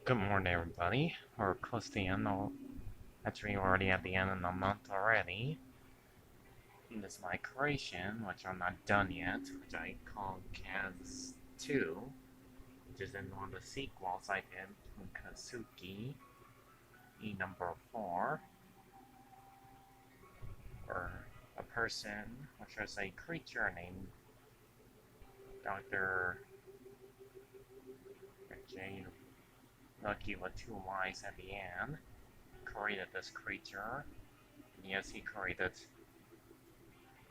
Good morning, everybody. We're close to the end. Actually, we're already at the end of the month already. And this is my creation, which I'm not done yet, which I call Kazzzzz 2, which is in one of the sequels I did from Kazookey number 4, or a person, which was a creature named Dr. J. Lucky with 2 Y's at the end, created this creature. And yes, he created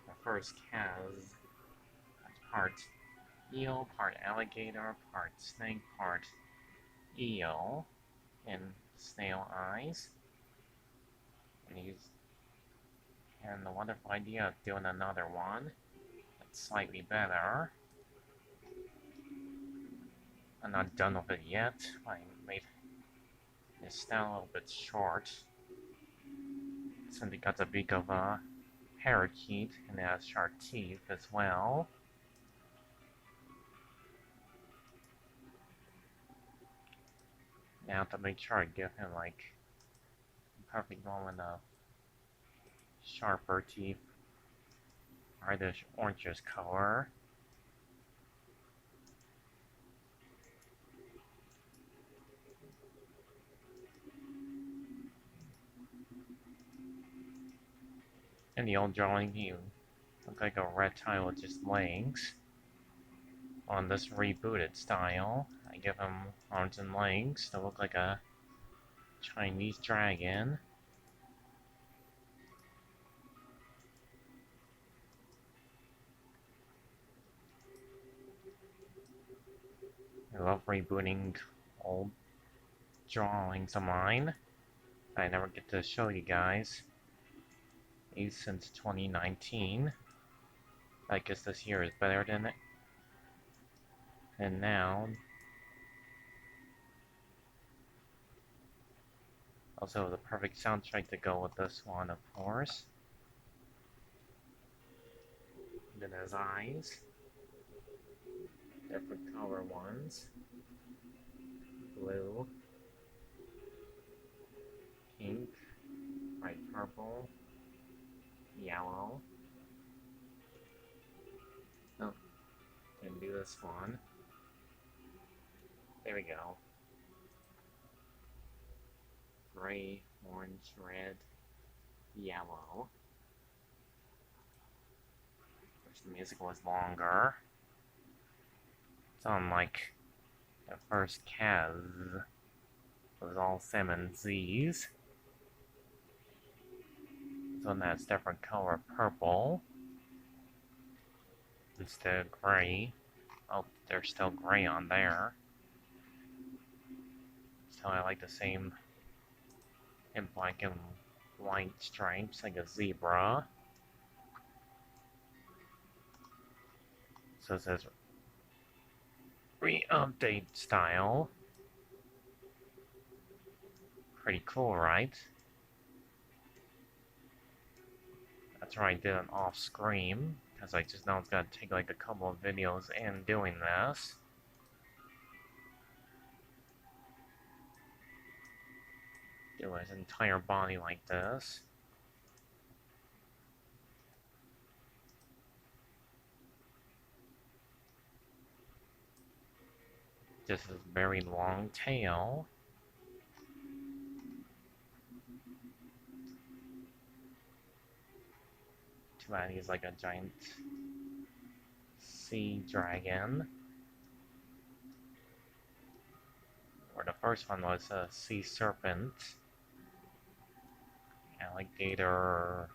the first Kaz, part eel, part alligator, part snake, part eel, and snail eyes. And the wonderful idea of doing another one that's slightly better. I'm not done with it yet. I made it style a little bit short, since it got the beak of a parakeet and it has sharp teeth as well. Now to make sure I give him like a perfect moment of sharper teeth, reddish orangish color. In the old drawing, he looked like a reptile with just legs. On this rebooted style, I give him arms and legs to look like a Chinese dragon. I love rebooting old drawings of mine I never get to show you guys. Since 2019. I guess this year is better than it. And now, also the perfect soundtrack to go with this one, of course. Then his eyes, different color ones, blue, pink, bright purple, yellow. Oh, can do this one. There we go. Gray, orange, red, yellow. Which the music was longer. It's unlike the first Kaz. It was all 7 Z's. This one has different color purple. Instead of gray. Oh, there's still gray on there. So I like the same in black and white stripes like a zebra. So it says re-update style. Pretty cool, right? That's why I did it off screen, because I just know it's gonna take like a couple of videos in doing this. Do his entire body like this. Just this very long tail. Too bad he's like a giant sea dragon. Or the first one was a sea serpent. Alligator.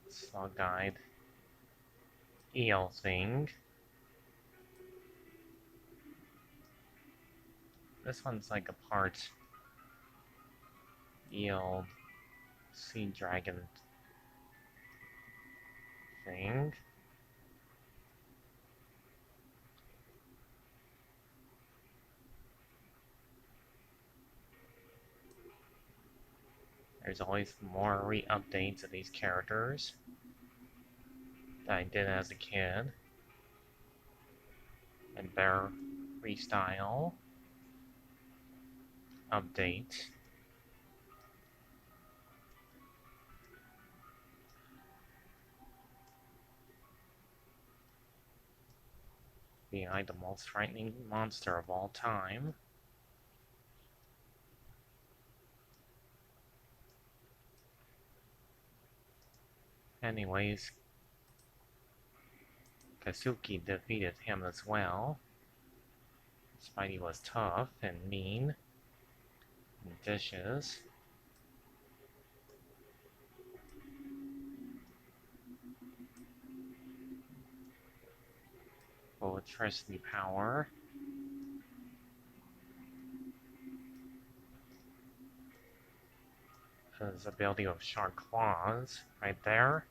Slug-eyed eel thing. This one's like a part eel sea dragon thing. There's always more re-updates of these characters. that I did as a kid. And Bear Freestyle update. Behind the most frightening monster of all time. Anyways, Kazookey defeated him as well. Spidey was tough and mean and vicious. Electricity power. His ability of sharp claws right there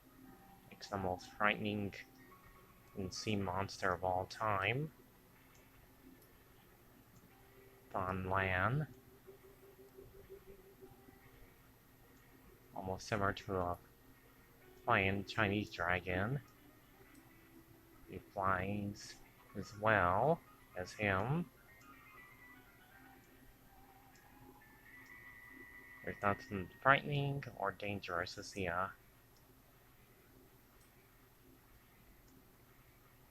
makes the most frightening sea monster of all time. On land. Almost similar to a flying Chinese dragon. He flies as well as him. There's nothing frightening or dangerous to see a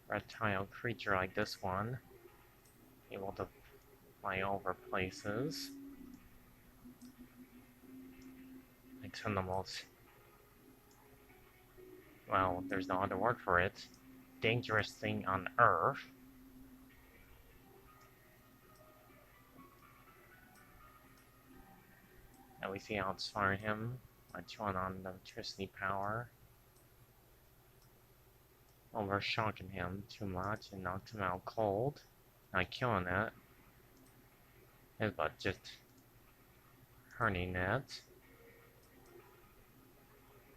reptile creature like this one, able to fly over places. Makes him the most, well, there's no other word for it, dangerous thing on Earth. And we see outsmart him by chewing on the electricity power. Overshocking him too much and knocked him out cold. Not killing it, but just hurting it.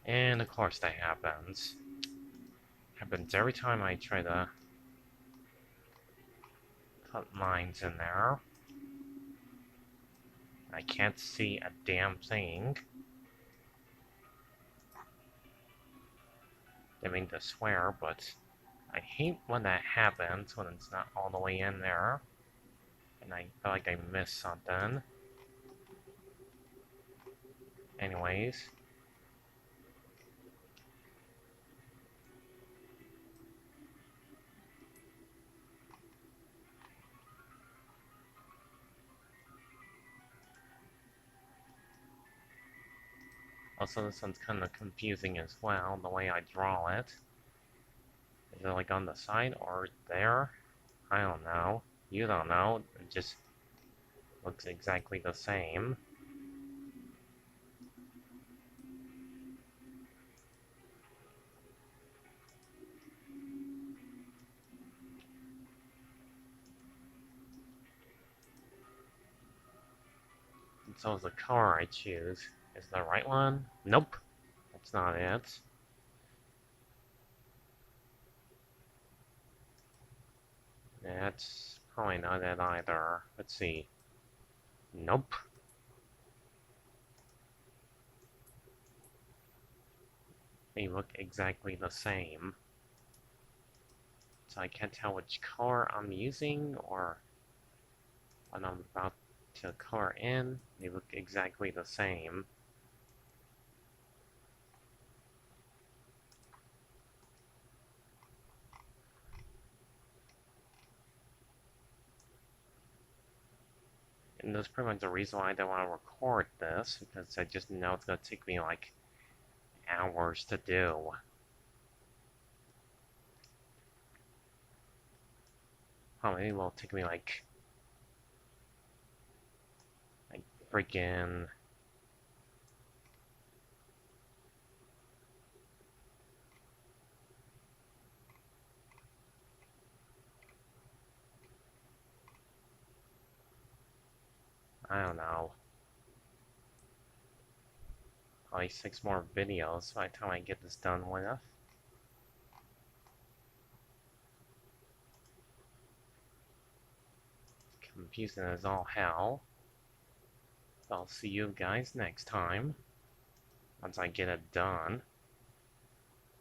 And of course that happens. Happens every time I try to put lines in there. I can't see a damn thing. Didn't mean to swear, but I hate when that happens, when it's not all the way in there. And I feel like I missed something. Anyways. Also, this one's kind of confusing as well, the way I draw it. Is it like on the side or there? I don't know. You don't know. It just looks exactly the same. And so is the color I choose. Is the right one? Nope. That's not it. That's probably not it either. Let's see. Nope. They look exactly the same. So I can't tell which color I'm using or what I'm about to color in. They look exactly the same. And that's pretty much the reason why I don't want to record this, because I just know it's going to take me like hours to do. Probably will take me like freaking I don't know, probably 6 more videos by the time I get this done with. Confusing as all hell. I'll see you guys next time, once I get it done.